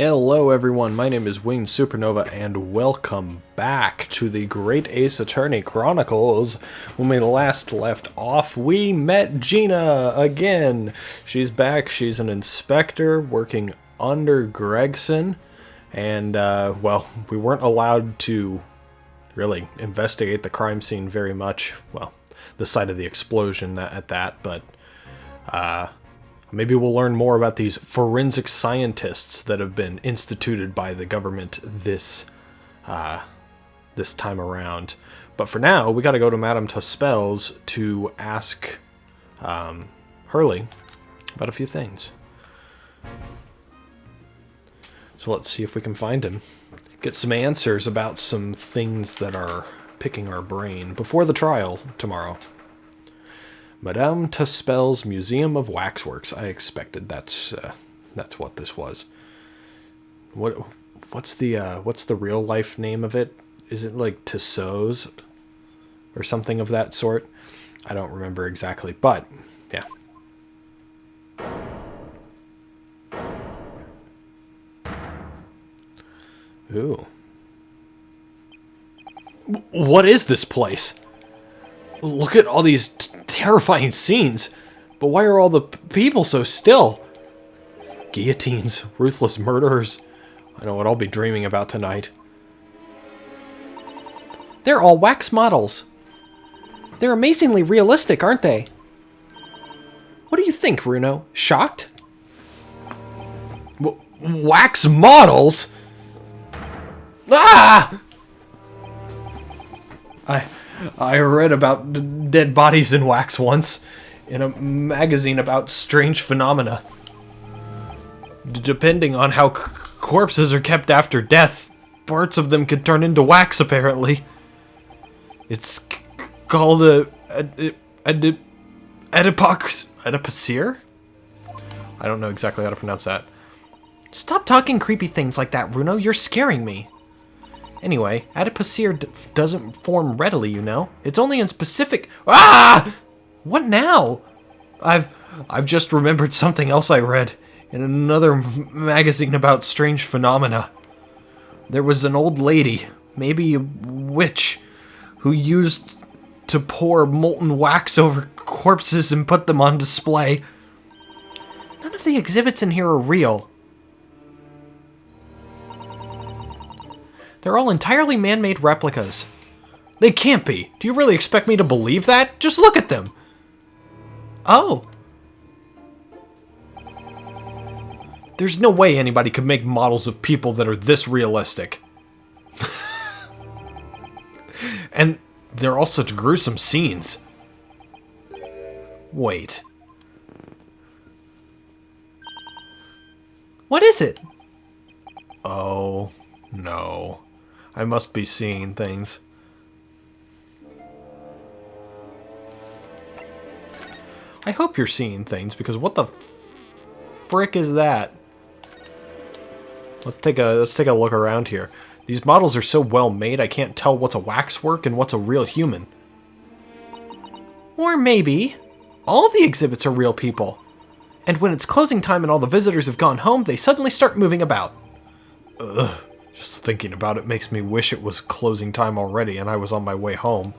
Hello everyone, my name is Winged Supernova and welcome back to the Great Ace Attorney Chronicles. When we last left off, we met Gina again. She's back, she's an inspector working under Gregson, and well, we weren't allowed to really investigate the crime scene very much. Well, the site of the explosion at that, but maybe we'll learn more about these forensic scientists that have been instituted by the government this time around. But for now, we got to go to Madame Tuspel's to ask Hurley about a few things. So let's see if we can find him. Get some answers about some things that are picking our brain before the trial tomorrow. Madame Tuspel's Museum of Waxworks. I expected that's what this was. What's the real life name of it? Is it like Tussauds or something of that sort? I don't remember exactly, but yeah. Ooh. What is this place? Look at all these terrifying scenes, but why are all the people so still? Guillotines, ruthless murderers. I know what I'll be dreaming about tonight. They're all wax models. They're amazingly realistic, aren't they? What do you think, Bruno? Shocked? Wax models? Ah! I read about dead bodies in wax once, in a magazine about strange phenomena. Depending on how corpses are kept after death, parts of them could turn into wax, apparently. It's called adipocere? I don't know exactly how to pronounce that. Stop talking creepy things like that, Bruno. You're scaring me. Anyway, adipocere doesn't form readily, you know. It's only in specific... Ah! What now? I've just remembered something else I read in another magazine about strange phenomena. There was an old lady, maybe a witch, who used to pour molten wax over corpses and put them on display. None of the exhibits in here are real. They're all entirely man-made replicas. They can't be. Do you really expect me to believe that? Just look at them. Oh. There's no way anybody could make models of people that are this realistic. And they're all such gruesome scenes. Wait. What is it? Oh, no. I must be seeing things. I hope you're seeing things, because what the frick is that? Let's take a look around here. These models are so well made, I can't tell what's a waxwork and what's a real human. Or maybe all the exhibits are real people. And when it's closing time and all the visitors have gone home, they suddenly start moving about. Ugh. Just thinking about it makes me wish it was closing time already and I was on my way home.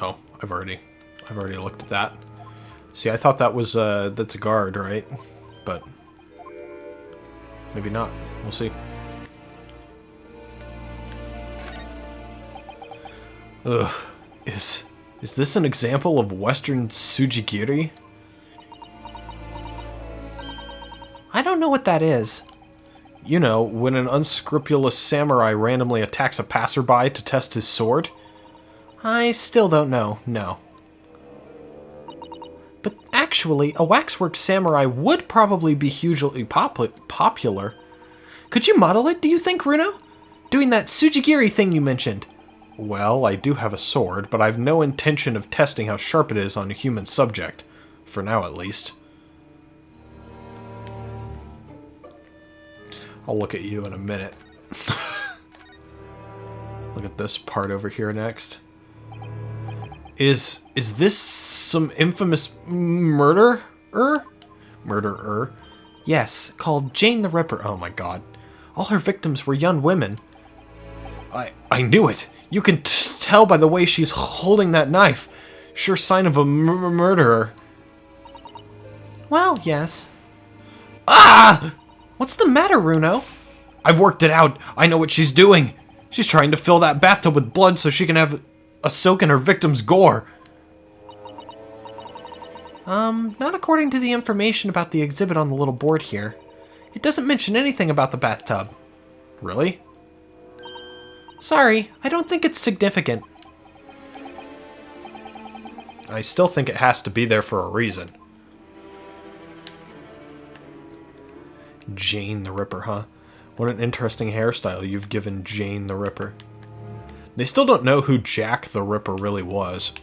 Oh, I've already looked at that. See, I thought that was that's a guard, right? But maybe not. We'll see. Ugh. Is this an example of Western Tsujigiri? I don't know what that is. You know, when an unscrupulous samurai randomly attacks a passerby to test his sword? I still don't know, no. But actually, a waxwork samurai would probably be hugely popular. Could you model it, do you think, Bruno? Doing that Tsujigiri thing you mentioned. Well, I do have a sword, but I've no intention of testing how sharp it is on a human subject. For now, at least. I'll look at you in a minute. Look at this part over here next. Is Is this some infamous murderer? Murderer? Yes, called Jane the Ripper. Oh my god. All her victims were young women. I knew it. You can tell by the way she's holding that knife. Sure sign of a murderer. Well, yes. Ah! What's the matter, Runo? I've worked it out. I know what she's doing. She's trying to fill that bathtub with blood so she can have a soak in her victim's gore. Not according to the information about the exhibit on the little board here. It doesn't mention anything about the bathtub. Really? Sorry, I don't think it's significant. I still think it has to be there for a reason. Jane the Ripper, huh? What an interesting hairstyle you've given Jane the Ripper. They still don't know who Jack the Ripper really was.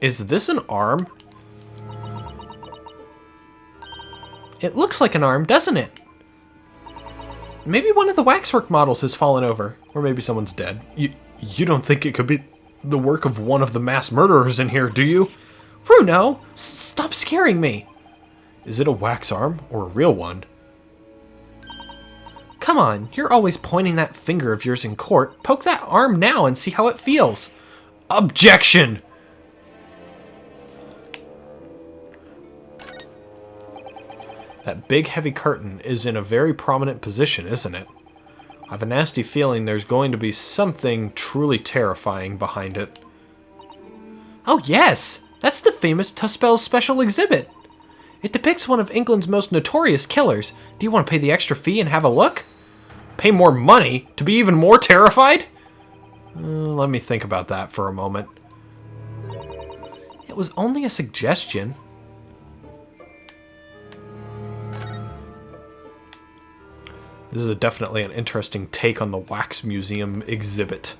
Is this an arm? It looks like an arm, doesn't it? Maybe one of the waxwork models has fallen over. Or maybe someone's dead. You don't think it could be the work of one of the mass murderers in here, do you? Runo, stop scaring me. Is it a wax arm or a real one? Come on, you're always pointing that finger of yours in court. Poke that arm now and see how it feels. Objection! That big heavy curtain is in a very prominent position, isn't it? I have a nasty feeling there's going to be something truly terrifying behind it. Oh yes! That's the famous Tuspel's special exhibit! It depicts one of England's most notorious killers. Do you want to pay the extra fee and have a look? Pay more money to be even more terrified? Let me think about that for a moment. It was only a suggestion. This is definitely an interesting take on the Wax Museum exhibit.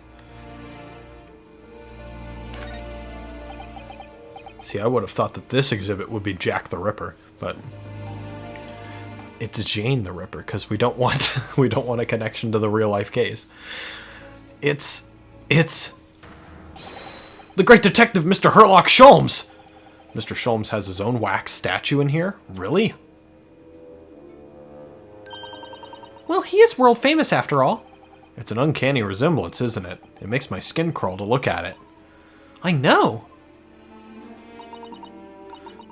See, I would have thought that this exhibit would be Jack the Ripper, but it's Jane the Ripper because we don't want a connection to the real life case. It's the great detective Mr. Herlock Sholmes. Mr. Sholmes has his own wax statue in here? Really? Well, he is world famous after all. It's an uncanny resemblance, isn't it? It makes my skin crawl to look at it. I know.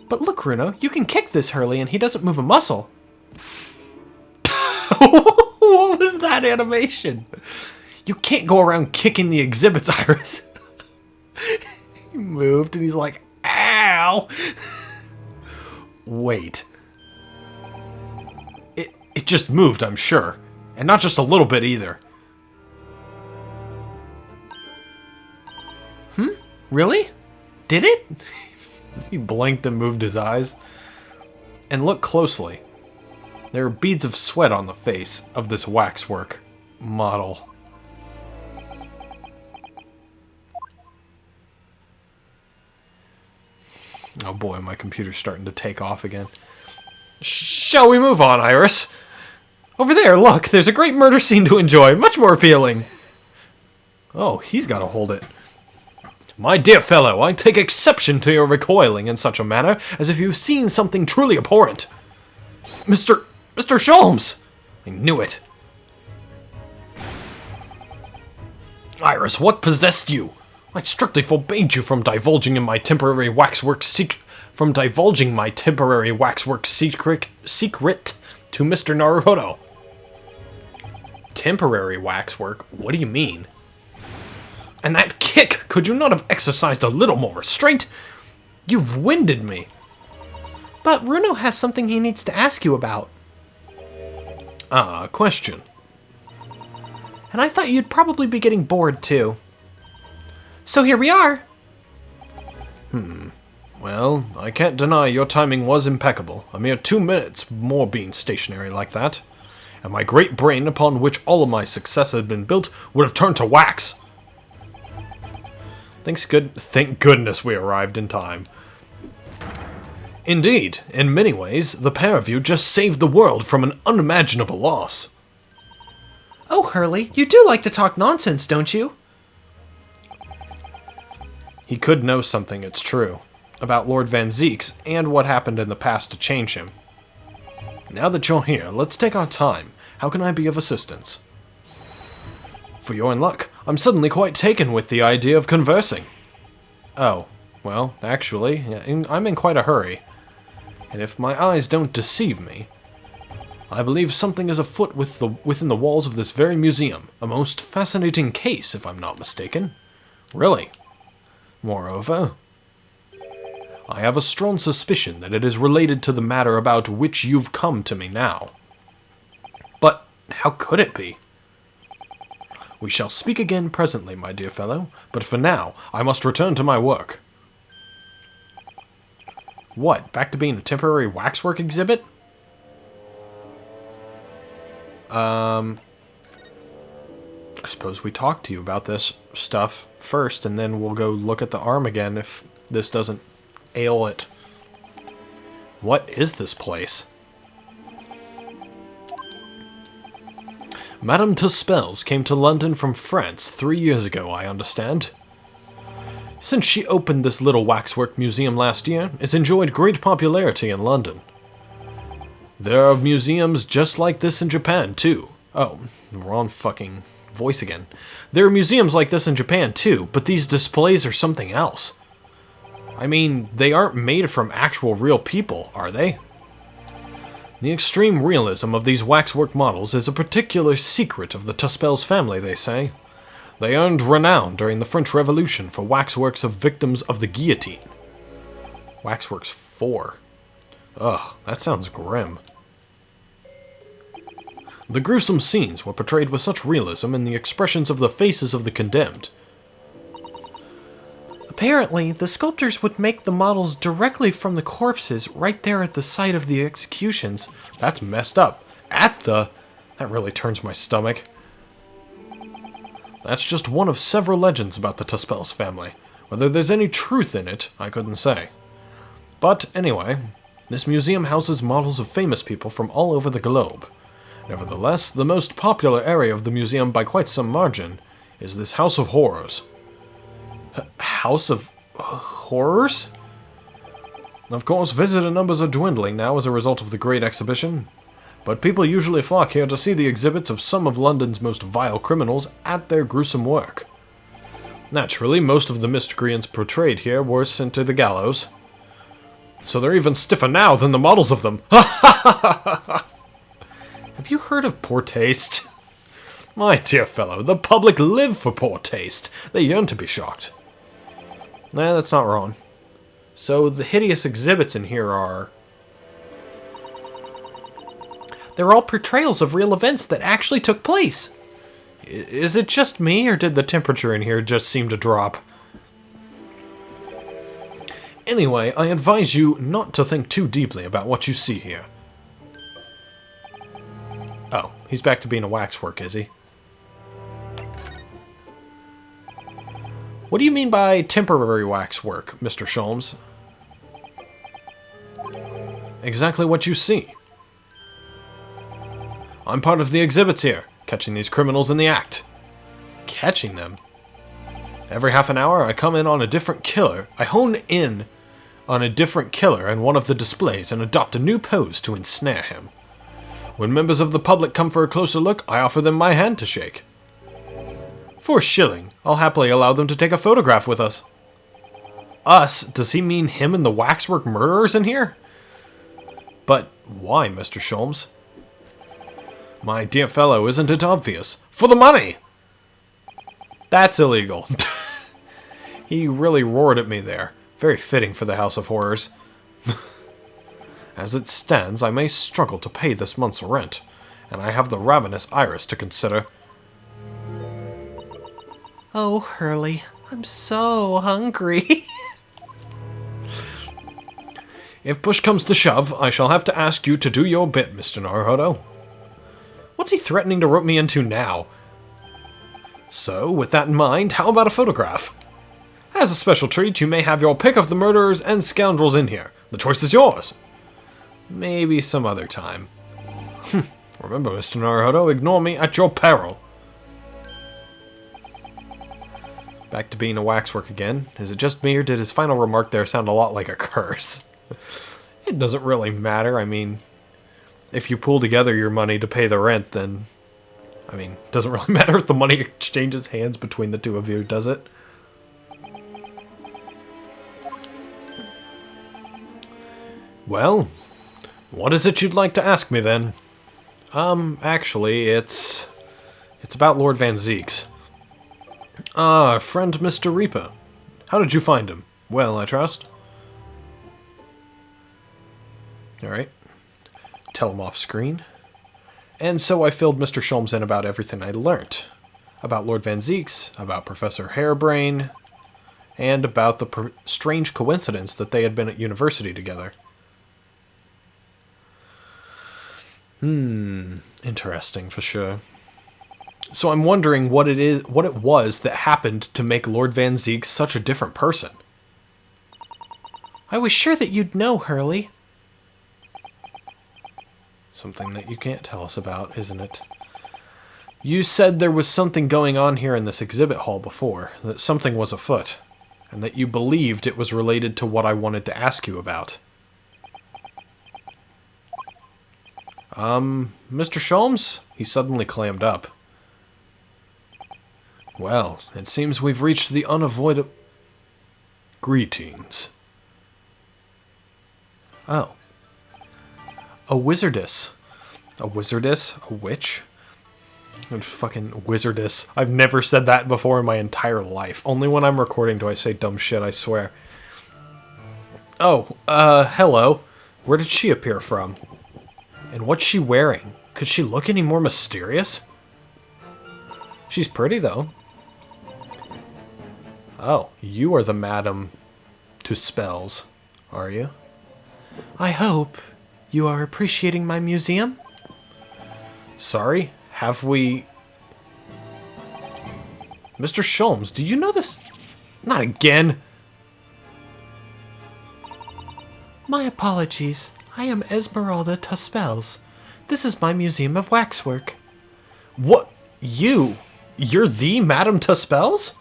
But look, Runo, you can kick this Hurley and he doesn't move a muscle. What was that animation? You can't go around kicking the exhibits, Iris. He moved and he's like, ow. Wait. It just moved, I'm sure. And not just a little bit either. Really? Did it? He blinked and moved his eyes. And look closely. There are beads of sweat on the face of this waxwork model. Oh boy, my computer's starting to take off again. Shall we move on, Iris? Over there, look, there's a great murder scene to enjoy, much more appealing. Oh, he's got to hold it. My dear fellow, I take exception to your recoiling in such a manner as if you've seen something truly abhorrent. Mr. Sholmes! I knew it. Iris, what possessed you? I strictly forbade you from divulging my temporary waxwork secret to Mr. Naruhodo. Temporary waxwork? What do you mean? And that kick! Could you not have exercised a little more restraint? You've winded me. But Runo has something he needs to ask you about. Ah, a question. And I thought you'd probably be getting bored too. So here we are. Well, I can't deny your timing was impeccable. A mere 2 minutes more being stationary like that. And my great brain, upon which all of my success had been built, would have turned to wax. Thank goodness we arrived in time. Indeed, in many ways, the pair of you just saved the world from an unimaginable loss. Oh, Hurley, you do like to talk nonsense, don't you? He could know something, it's true, about Lord Van Zeeks and what happened in the past to change him. Now that you're here, let's take our time. How can I be of assistance? For your luck, I'm suddenly quite taken with the idea of conversing. Oh, well, actually, I'm in quite a hurry. And if my eyes don't deceive me, I believe something is afoot within the walls of this very museum. A most fascinating case, if I'm not mistaken. Really. Moreover, I have a strong suspicion that it is related to the matter about which you've come to me now. But how could it be? We shall speak again presently, my dear fellow, but for now, I must return to my work. What, back to being a temporary waxwork exhibit? I suppose we talk to you about this stuff first, and then we'll go look at the arm again if this doesn't ail it. What is this place? Madame Tuspels came to London from France 3 years ago, I understand. Since she opened this little waxwork museum last year, it's enjoyed great popularity in London. There are museums just like this in Japan, too. Oh, wrong fucking voice again. There are museums like this in Japan, too, but these displays are something else. I mean, they aren't made from actual real people, are they? The extreme realism of these waxwork models is a particular secret of the Tuspels family, they say. They earned renown during the French Revolution for waxworks of victims of the guillotine. Waxworks 4. Ugh, that sounds grim. The gruesome scenes were portrayed with such realism in the expressions of the faces of the condemned. Apparently, the sculptors would make the models directly from the corpses right there at the site of the executions. That's messed up. That really turns my stomach. That's just one of several legends about the Tuspels family. Whether there's any truth in it, I couldn't say. But anyway, this museum houses models of famous people from all over the globe. Nevertheless, the most popular area of the museum by quite some margin is this House of Horrors. House of Horrors? Of course, visitor numbers are dwindling now as a result of the Great Exhibition, but people usually flock here to see the exhibits of some of London's most vile criminals at their gruesome work. Naturally, most of the miscreants portrayed here were sent to the gallows, so they're even stiffer now than the models of them. Have you heard of poor taste? My dear fellow, the public live for poor taste. They yearn to be shocked. Nah, that's not wrong. So the hideous exhibits in here are... They're all portrayals of real events that actually took place. Is it just me, or did the temperature in here just seem to drop? Anyway, I advise you not to think too deeply about what you see here. Oh, he's back to being a waxwork, is he? What do you mean by temporary waxwork, Mr. Sholmes? Exactly what you see. I'm part of the exhibits here, catching these criminals in the act. Catching them? Every half an hour, I come in on a different killer. I hone in on a different killer in one of the displays and adopt a new pose to ensnare him. When members of the public come for a closer look, I offer them my hand to shake. For a shilling, I'll happily allow them to take a photograph with us. Us? Does he mean him and the waxwork murderers in here? But why, Mr. Sholmes? My dear fellow, isn't it obvious? For the money! That's illegal. He really roared at me there. Very fitting for the House of Horrors. As it stands, I may struggle to pay this month's rent, and I have the ravenous Iris to consider. Oh, Hurley, I'm so hungry. If push comes to shove, I shall have to ask you to do your bit, Mr. Naruhodo. What's he threatening to rope me into now? So, with that in mind, how about a photograph? As a special treat, you may have your pick of the murderers and scoundrels in here. The choice is yours. Maybe some other time. Remember, Mr. Naruhodo, ignore me at your peril. Back to being a waxwork again. Is it just me, or did his final remark there sound a lot like a curse? It doesn't really matter. I mean, if you pool together your money to pay the rent, then... I mean, it doesn't really matter if the money exchanges hands between the two of you, does it? Well, what is it you'd like to ask me, then? Actually, it's about Lord Van Zeeks. Ah, friend Mr. Reaper. How did you find him? Well, I trust. Alright. Tell him off screen. And so I filled Mr. Sholmes in about everything I learnt. About Lord Van Zeeks, about Professor Harebrain, and about the strange coincidence that they had been at university together. Interesting for sure. So I'm wondering what it was that happened to make Lord Van Zeeks such a different person. I was sure that you'd know, Hurley. Something that you can't tell us about, isn't it? You said there was something going on here in this exhibit hall before, that something was afoot, and that you believed it was related to what I wanted to ask you about. Mr. Sholmes? He suddenly clammed up. Well, it seems we've reached the unavoidable... Greetings. Oh. A wizardess. A wizardess? A witch? And fucking wizardess. I've never said that before in my entire life. Only when I'm recording do I say dumb shit, I swear. Oh, hello. Where did she appear from? And what's she wearing? Could she look any more mysterious? She's pretty, though. Oh, you are the Madam to Spells, are you? I hope you are appreciating my museum? Sorry, have we... Mr. Sholmes, do you know this? Not again! My apologies. I am Esmeralda Tuspels. This is my museum of waxwork. What? You? You're the Madame Tuspels?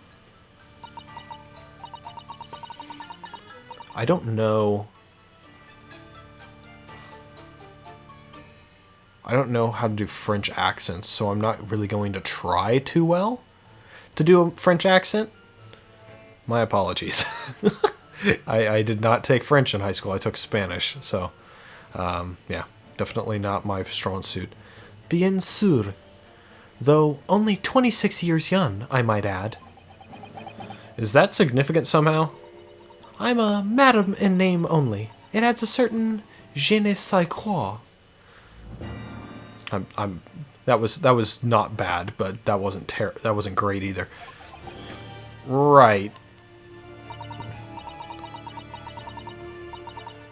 I don't know... I don't know how to do French accents, so I'm not really going to try too well to do a French accent. My apologies. I did not take French in high school. I took Spanish, so yeah, definitely not my strong suit. Bien sûr. Though only 26 years young, I might add. Is that significant somehow? I'm a madam in name only. It adds a certain je ne sais quoi. That was not bad, but that wasn't great either. Right.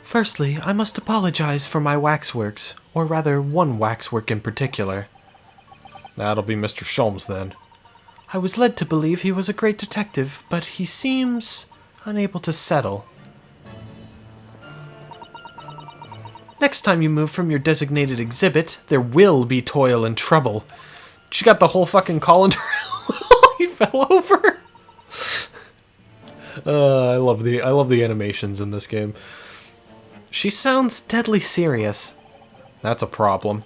Firstly, I must apologize for my waxworks, or rather one waxwork in particular. That'll be Mr. Sholmes then. I was led to believe he was a great detective, but he seems unable to settle. Next time you move from your designated exhibit, there will be toil and trouble. She got the whole fucking colander. He fell over. I love the animations in this game. She sounds deadly serious. That's a problem.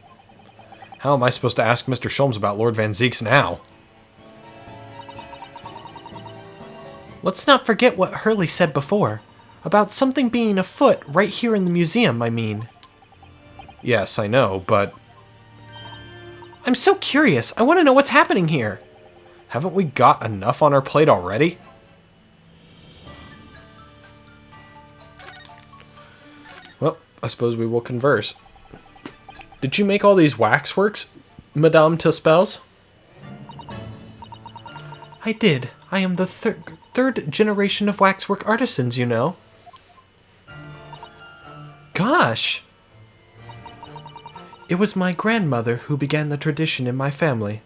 How am I supposed to ask Mr. Sholmes about Lord Van Zeeks now? Let's not forget what Hurley said before. About something being afoot right here in the museum, I mean. Yes, I know, but... I'm so curious. I want to know what's happening here. Haven't we got enough on our plate already? Well, I suppose we will converse. Did you make all these waxworks, Madame Tuspels? I did. I am the third generation of waxwork artisans, you know. Gosh! It was my grandmother who began the tradition in my family.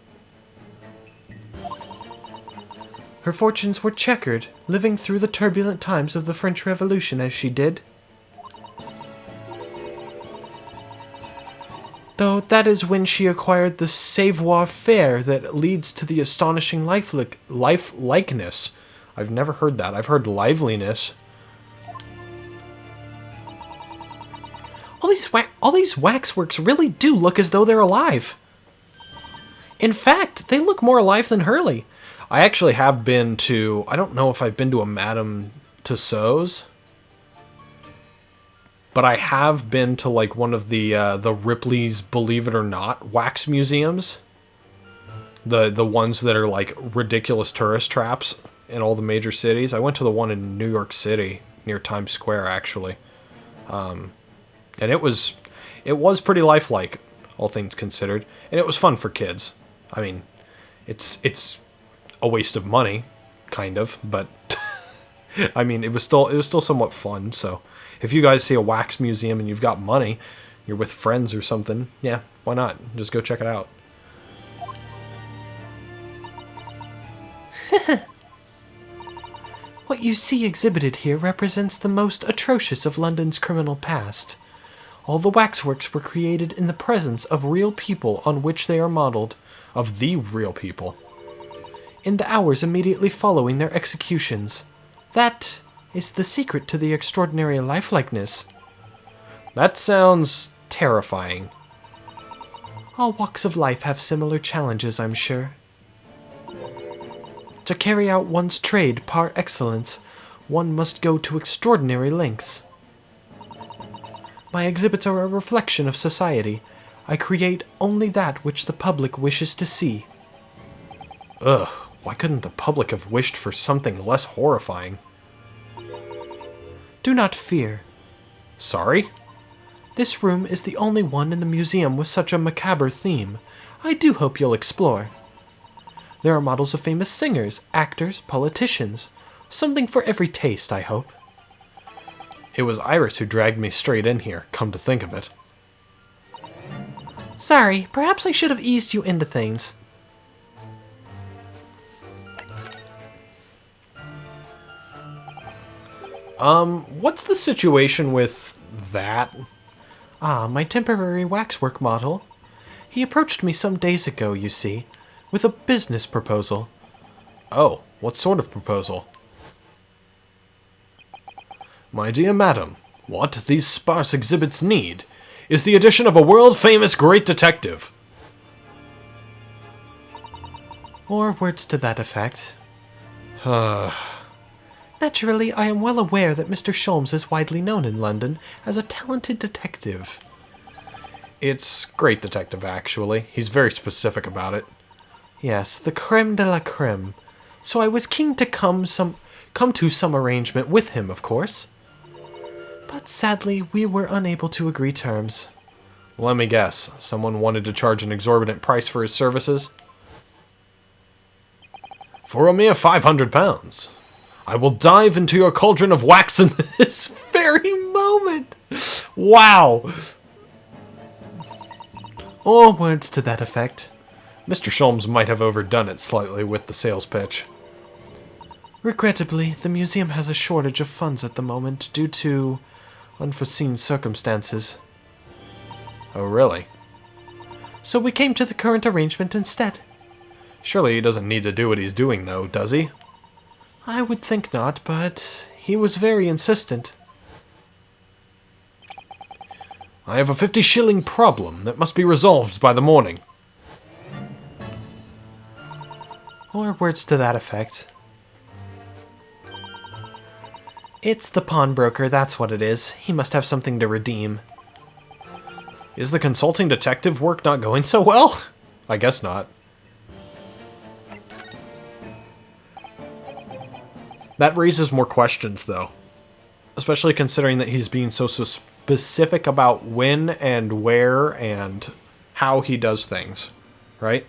Her fortunes were checkered, living through the turbulent times of the French Revolution as she did. Though that is when she acquired the savoir-faire that leads to the astonishing life likeness I've never heard that. I've heard liveliness. All these waxworks really do look as though they're alive. In fact, they look more alive than Hurley. I actually have been to... I don't know if I've been to a Madame Tussauds, but I have been to like one of the Ripley's Believe It or Not wax museums. The ones that are like ridiculous tourist traps in all the major cities. I went to the one in New York City near Times Square actually, and it was pretty lifelike, all things considered, and it was fun for kids. I mean, it's a waste of money, kind of, but I mean, it was still somewhat fun. So if you guys see a wax museum and you've got money, you're with friends or something, yeah, why not? Just go check it out. What you see exhibited here represents the most atrocious of London's criminal past. All the waxworks were created in the presence of real people on which they are modeled. Of the real people. In the hours immediately following their executions. That is the secret to the extraordinary lifelikeness. That sounds terrifying. All walks of life have similar challenges, I'm sure. To carry out one's trade par excellence, one must go to extraordinary lengths. My exhibits are a reflection of society. I create only that which the public wishes to see. Ugh, why couldn't the public have wished for something less horrifying? Do not fear. Sorry? This room is the only one in the museum with such a macabre theme. I do hope you'll explore. There are models of famous singers, actors, politicians. Something for every taste, I hope. It was Iris who dragged me straight in here, come to think of it. Sorry, perhaps I should have eased you into things. What's the situation with that? Ah, my temporary waxwork model. He approached me some days ago, you see, with a business proposal. Oh, what sort of proposal? My dear madam, what these sparse exhibits need is the addition of a world-famous great detective. Or words to that effect. Naturally, I am well aware that Mr. Sholmes is widely known in London as a talented detective. It's great detective, actually. He's very specific about it. Yes, the creme de la creme. So I was keen to come to some arrangement with him, of course. But sadly, we were unable to agree terms. Let me guess, someone wanted to charge an exorbitant price for his services? For a mere £500, I will dive into your cauldron of wax in this very moment. Wow. Or words to that effect. Mr. Sholmes might have overdone it slightly with the sales pitch. Regrettably, the museum has a shortage of funds at the moment due to unforeseen circumstances. Oh, really? So we came to the current arrangement instead. Surely he doesn't need to do what he's doing, though, does he? I would think not, but he was very insistent. I have a 50-shilling problem that must be resolved by the morning. Or words to that effect. It's the pawnbroker, that's what it is. He must have something to redeem. Is the consulting detective work not going so well? I guess not. That raises more questions, though. Especially considering that he's being so specific about when and where and how he does things, right?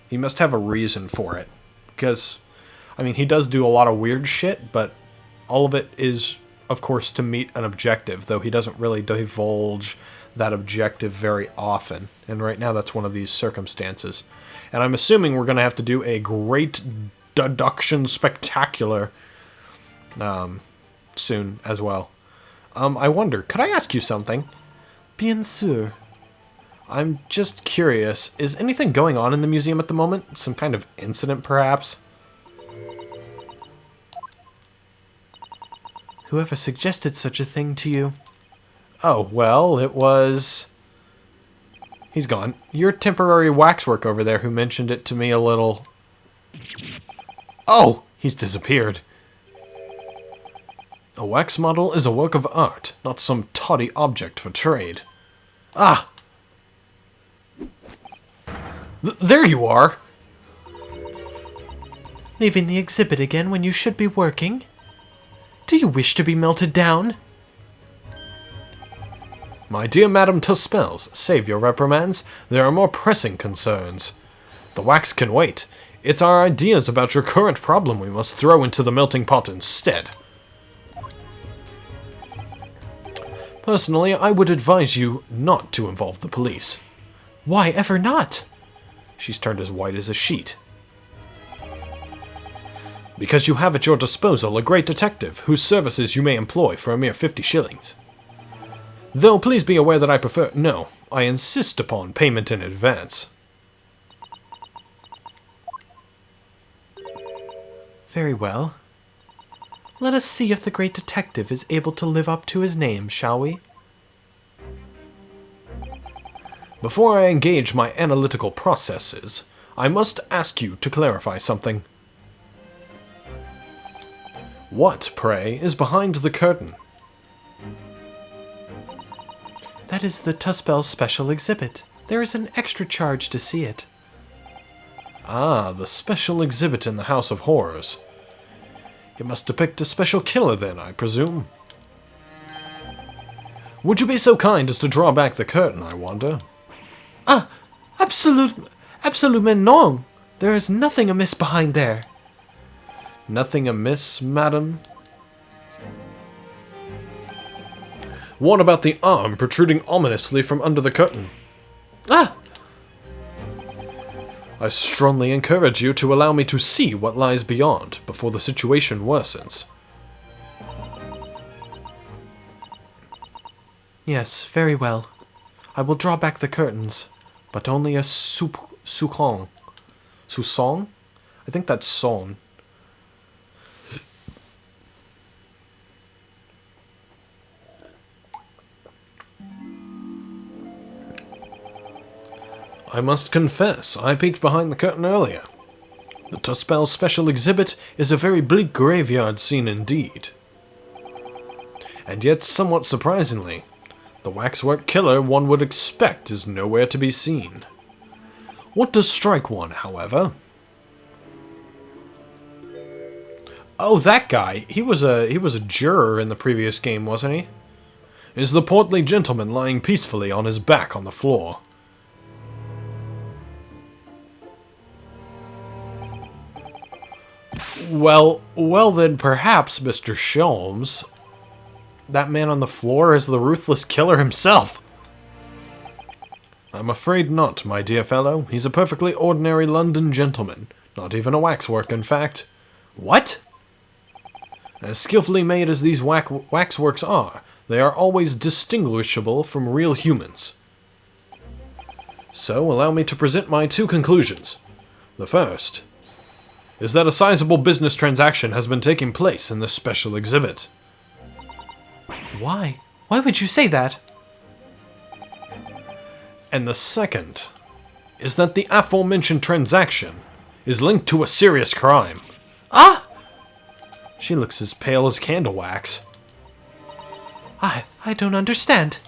He must have a reason for it. Because, I mean, he does do a lot of weird shit, but all of it is, of course, to meet an objective, though he doesn't really divulge that objective very often. And right now, that's one of these circumstances. And I'm assuming we're going to have to do a great deduction spectacular soon as well. I wonder, could I ask you something? Bien sûr. I'm just curious, is anything going on in the museum at the moment? Some kind of incident, perhaps? Whoever suggested such a thing to you? Oh, well, it was... He's gone. Your temporary waxwork over there who mentioned it to me a little... Oh! He's disappeared. A wax model is a work of art, not some tawdry object for trade. Ah! There you are! Leaving the exhibit again when you should be working? Do you wish to be melted down? My dear Madame Tuspels, save your reprimands. There are more pressing concerns. The wax can wait. It's our ideas about your current problem we must throw into the melting pot instead. Personally, I would advise you not to involve the police. Why ever not? She's turned as white as a sheet. Because you have at your disposal a great detective, whose services you may employ for a mere 50 shillings. Though please be aware that I prefer... No, I insist upon payment in advance. Very well. Let us see if the great detective is able to live up to his name, shall we? Before I engage my analytical processes, I must ask you to clarify something. What, pray, is behind the curtain? That is the Tuspel special exhibit. There is an extra charge to see it. Ah, the special exhibit in the House of Horrors. It must depict a special killer then, I presume. Would you be so kind as to draw back the curtain, I wonder? Ah, absolutely non. There is nothing amiss behind there. Nothing amiss, madam? What about the arm protruding ominously from under the curtain? Ah! I strongly encourage you to allow me to see what lies beyond before the situation worsens. Yes, very well. I will draw back the curtains, but only a soupçon. Soupçon? I think that's son. I must confess, I peeked behind the curtain earlier. The Tuspel special exhibit is a very bleak graveyard scene indeed. And yet, somewhat surprisingly, the waxwork killer one would expect is nowhere to be seen. What does strike one, however? Oh, that guy! He was a juror in the previous game, wasn't he? Is the portly gentleman lying peacefully on his back on the floor. Well then, perhaps, Mr. Sholmes, that man on the floor is the ruthless killer himself. I'm afraid not, my dear fellow. He's a perfectly ordinary London gentleman. Not even a waxwork, in fact. What? As skillfully made as these waxworks are, they are always distinguishable from real humans. So, allow me to present my two conclusions. The first is that a sizable business transaction has been taking place in this special exhibit. Why? Why would you say that? And the second is that the aforementioned transaction is linked to a serious crime. Ah! She looks as pale as candle wax. I don't understand.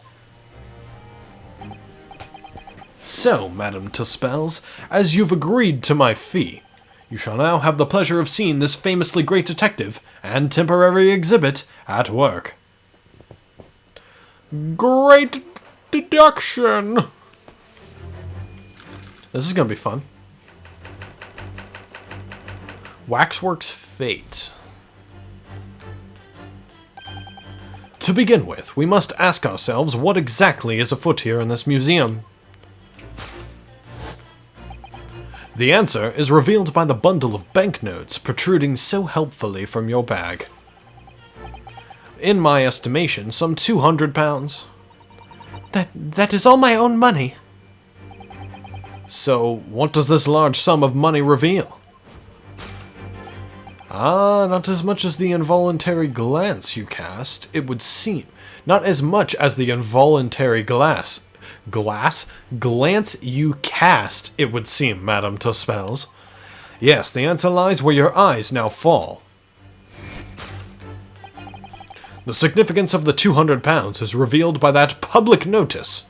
So, Madame Tuspels, as you've agreed to my fee, you shall now have the pleasure of seeing this famously great detective and temporary exhibit at work. Great deduction! This is gonna be fun. Waxwork's fate. To begin with, we must ask ourselves what exactly is afoot here in this museum. The answer is revealed by the bundle of banknotes protruding so helpfully from your bag. In my estimation, some £200. That is all my own money. So, what does this large sum of money reveal? Ah, not as much as the involuntary glance you cast, it would seem. Not as much as the involuntary glance you cast, it would seem, Madame Tuspels. Yes, the answer lies where your eyes now fall. The significance of the 200 pounds is revealed by that public notice.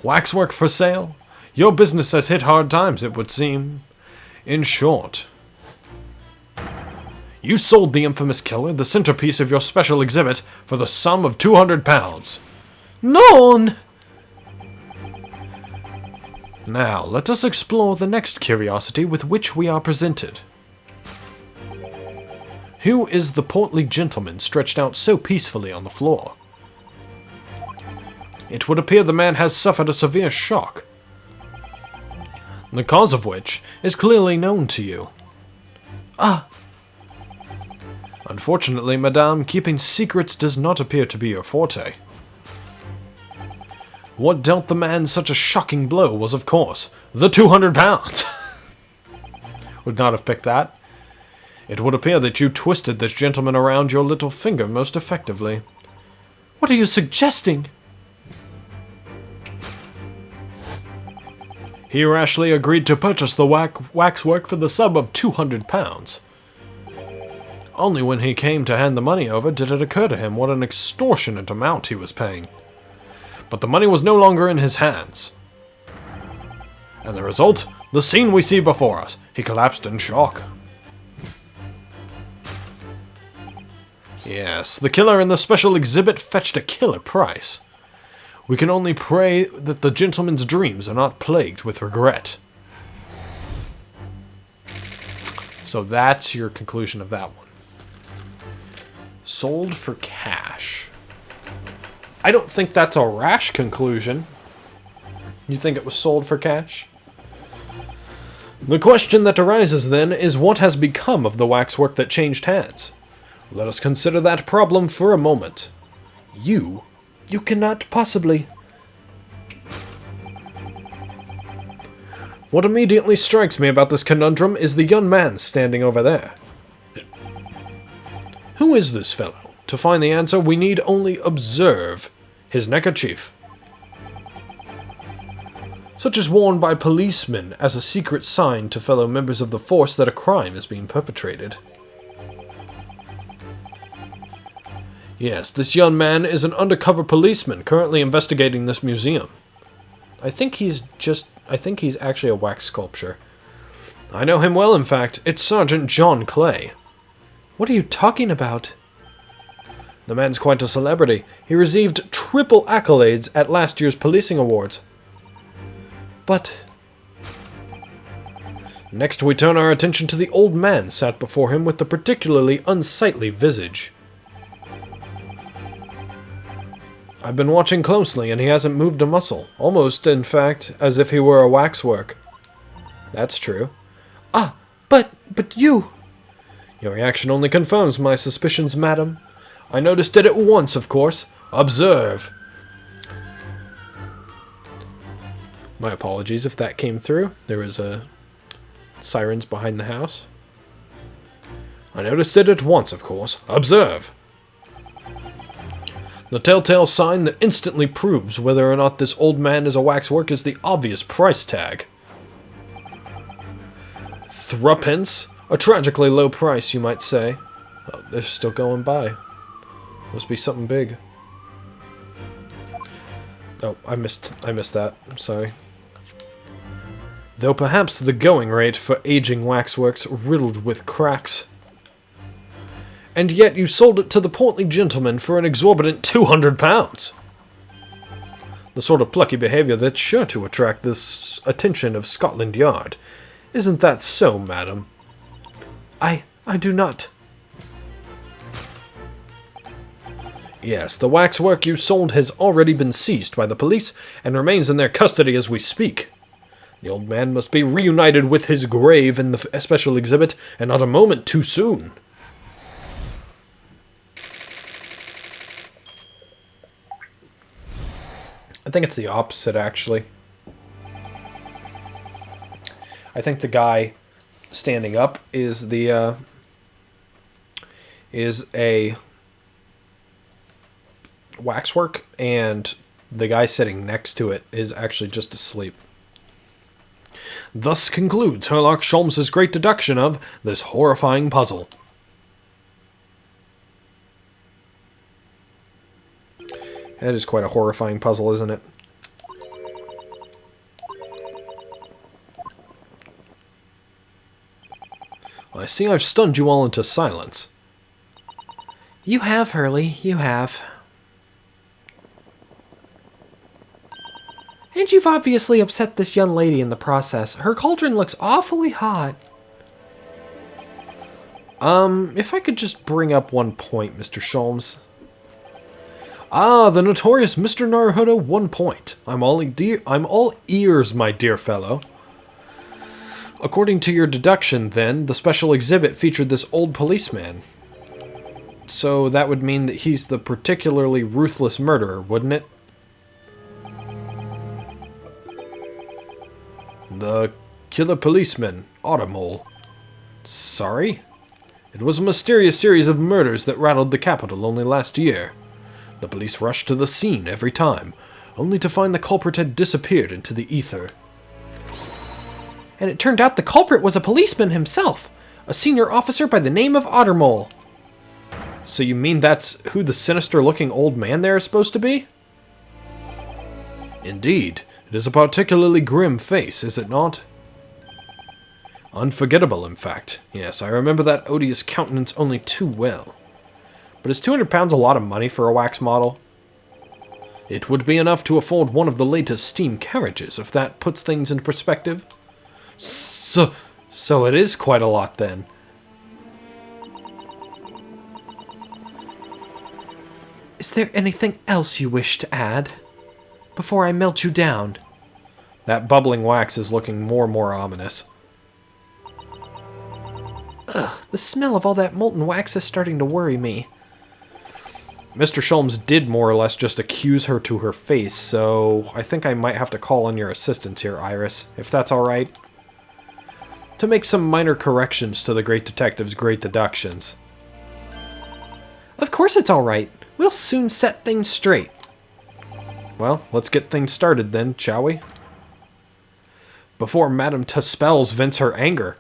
Waxwork for sale? Your business has hit hard times, it would seem. In short, you sold the infamous killer, the centerpiece of your special exhibit, for the sum of 200 pounds. Non! Now, let us explore the next curiosity with which we are presented. Who is the portly gentleman stretched out so peacefully on the floor? It would appear the man has suffered a severe shock, the cause of which is clearly known to you. Ah! Unfortunately, madame, keeping secrets does not appear to be your forte. What dealt the man such a shocking blow was, of course, the 200 pounds. Would not have picked that. It would appear that you twisted this gentleman around your little finger most effectively. What are you suggesting? He rashly agreed to purchase the waxwork for the sum of 200 pounds. Only when he came to hand the money over did it occur to him what an extortionate amount he was paying. But the money was no longer in his hands. And the result? The scene we see before us. He collapsed in shock. Yes, the killer in the special exhibit fetched a killer price. We can only pray that the gentleman's dreams are not plagued with regret. So that's your conclusion of that one. Sold for cash. I don't think that's a rash conclusion. You think it was sold for cash? The question that arises then is what has become of the waxwork that changed hands? Let us consider that problem for a moment. You cannot possibly. What immediately strikes me about this conundrum is the young man standing over there. Who is this fellow? To find the answer, we need only observe his neckerchief. Such is worn by policemen as a secret sign to fellow members of the force that a crime is being perpetrated. Yes, this young man is an undercover policeman currently investigating this museum. I think he's actually a wax sculptor. I know him well, in fact. It's Sergeant John Clay. What are you talking about? The man's quite a celebrity. He received triple accolades at last year's policing awards. But next we turn our attention to the old man sat before him with the particularly unsightly visage. I've been watching closely, and he hasn't moved a muscle. Almost, in fact, as if he were a waxwork. That's true. Ah, but you... Your reaction only confirms my suspicions, madam. I noticed it at once, of course. Observe. My apologies if that came through. There was sirens behind the house. I noticed it at once, of course. Observe. The telltale sign that instantly proves whether or not this old man is a waxwork is the obvious price tag. Threepence? A tragically low price, you might say. Oh, they're still going by. Must be something big. Oh, I missed that. I'm sorry. Though perhaps the going rate for aging waxworks riddled with cracks. And yet you sold it to the portly gentleman for an exorbitant 200 pounds. The sort of plucky behavior that's sure to attract this attention of Scotland Yard. Isn't that so, madam? I do not. Yes, the waxwork you sold has already been seized by the police and remains in their custody as we speak. The old man must be reunited with his grave in the special exhibit, and not a moment too soon. I think it's the opposite, actually. I think the guy standing up is the is a waxwork, and the guy sitting next to it is actually just asleep. Thus concludes Sherlock Holmes's great deduction of this horrifying puzzle. That is quite a horrifying puzzle, isn't it? I see I've stunned you all into silence. You have, Hurley, you have. And you've obviously upset this young lady in the process. Her cauldron looks awfully hot. If I could just bring up one point, Mr. Sholmes. Ah, the notorious Mr. Naruhodo, 1 point. I'm all ears, my dear fellow. According to your deduction, then, the special exhibit featured this old policeman. So that would mean that he's the particularly ruthless murderer, wouldn't it? The killer policeman, Automole. Sorry? It was a mysterious series of murders that rattled the capital only last year. The police rushed to the scene every time, only to find the culprit had disappeared into the ether. And it turned out the culprit was a policeman himself, a senior officer by the name of Ottermole. So you mean that's who the sinister-looking old man there is supposed to be? Indeed, it is a particularly grim face, is it not? Unforgettable, in fact. Yes, I remember that odious countenance only too well. But is £200 a lot of money for a wax model? It would be enough to afford one of the latest steam carriages, if that puts things into perspective. So it is quite a lot, then. Is there anything else you wish to add? Before I melt you down. That bubbling wax is looking more and more ominous. Ugh, the smell of all that molten wax is starting to worry me. Mr. Sholmes did more or less just accuse her to her face, so I think I might have to call on your assistance here, Iris, if that's alright. To make some minor corrections to the great detective's great deductions. Of course it's alright. We'll soon set things straight. Well, let's get things started then, shall we? Before Madame Tuspels vents her anger.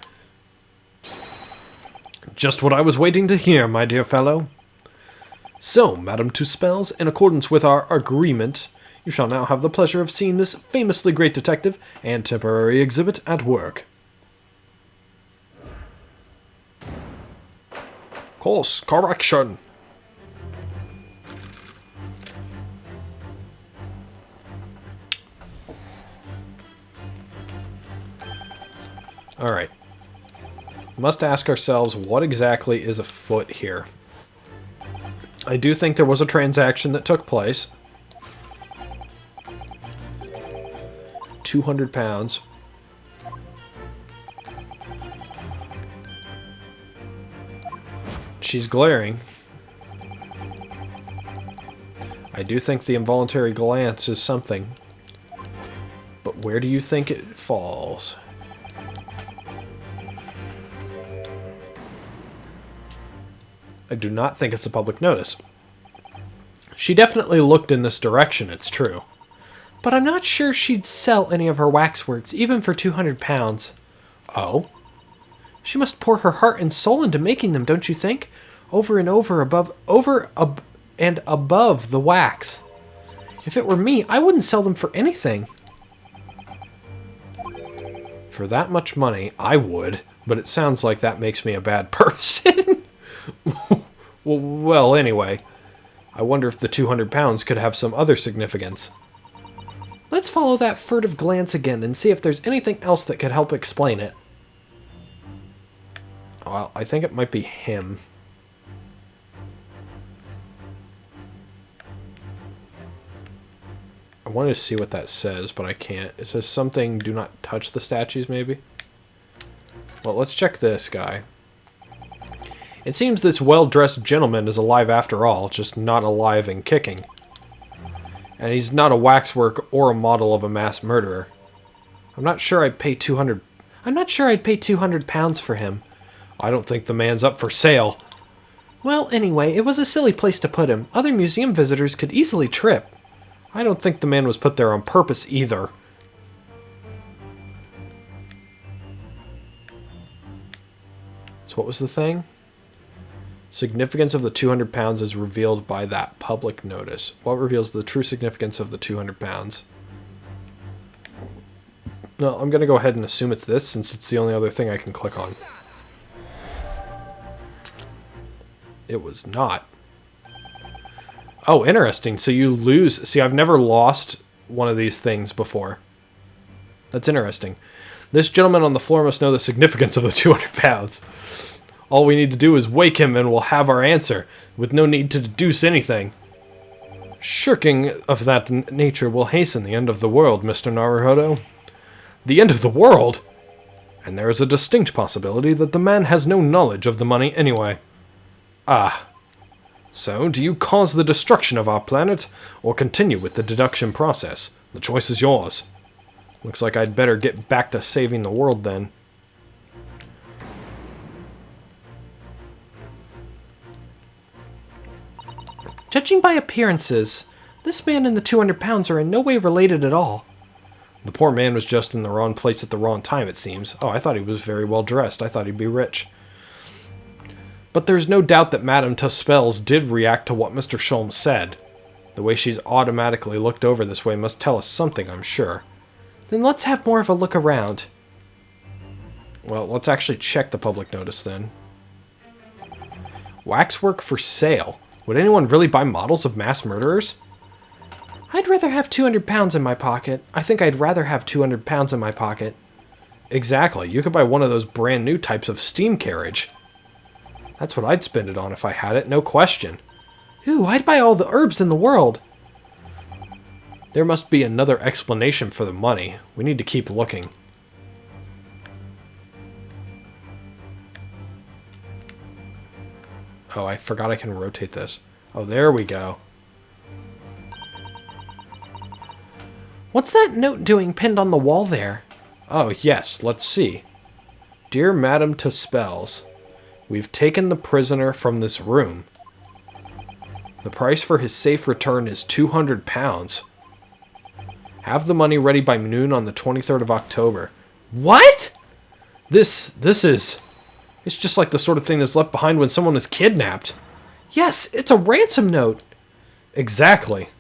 Just what I was waiting to hear, my dear fellow. So, Madame Tuspels, in accordance with our agreement, you shall now have the pleasure of seeing this famously great detective and temporary exhibit at work. Course correction. Alright. Must ask ourselves what exactly is afoot here. I do think there was a transaction that took place. £200. She's glaring. I do think the involuntary glance is something. But where do you think it falls? I do not think it's a public notice. She definitely looked in this direction, it's true. But I'm not sure she'd sell any of her waxworks, even for £200. Oh? She must pour her heart and soul into making them, don't you think? Over and over and above the wax. If it were me, I wouldn't sell them for anything. For that much money, I would, but it sounds like that makes me a bad person. Well, anyway, I wonder if the £200 could have some other significance. Let's follow that furtive glance again and see if there's anything else that could help explain it. Well, I think it might be him. I wanted to see what that says, but I can't. It says something, do not touch the statues, maybe? Well, let's check this guy. It seems this well-dressed gentleman is alive after all, just not alive and kicking. And he's not a waxwork or a model of a mass murderer. I'm not sure I'd pay 200... I'm not sure I'd pay £200 for him. I don't think the man's up for sale. Well, anyway, it was a silly place to put him. Other museum visitors could easily trip. I don't think the man was put there on purpose either. So what was the thing? Significance of the £200 is revealed by that public notice. What reveals the true significance of the £200? No, I'm going to go ahead and assume it's this, since it's the only other thing I can click on. It was not. Oh, interesting. So you lose... See, I've never lost one of these things before. That's interesting. This gentleman on the floor must know the significance of the £200. All we need to do is wake him and we'll have our answer, with no need to deduce anything. Shirking of that nature will hasten the end of the world, Mr. Naruhodo. The end of the world? And there is a distinct possibility that the man has no knowledge of the money anyway. Ah. So, do you cause the destruction of our planet, or continue with the deduction process? The choice is yours. Looks like I'd better get back to saving the world then. Judging by appearances, this man and the £200 are in no way related at all. The poor man was just in the wrong place at the wrong time, it seems. Oh, I thought he was very well dressed. I thought he'd be rich. But there's no doubt that Madame Tuspels did react to what Mr. Sholmes said. The way she's automatically looked over this way must tell us something, I'm sure. Then let's have more of a look around. Well, let's actually check the public notice then. Waxwork for sale. Would anyone really buy models of mass murderers? I'd rather have £200 in my pocket. I think I'd rather have £200 in my pocket. Exactly. You could buy one of those brand new types of steam carriage. That's what I'd spend it on if I had it, no question. Ooh, I'd buy all the herbs in the world. There must be another explanation for the money. We need to keep looking. Oh, I forgot I can rotate this. Oh, there we go. What's that note doing pinned on the wall there? Oh, yes, let's see. Dear Madame Tuspels, we've taken the prisoner from this room. The price for his safe return is £200. Have the money ready by noon on the 23rd of October. What? This is... It's just like the sort of thing that's left behind when someone is kidnapped. Yes, it's a ransom note. Exactly.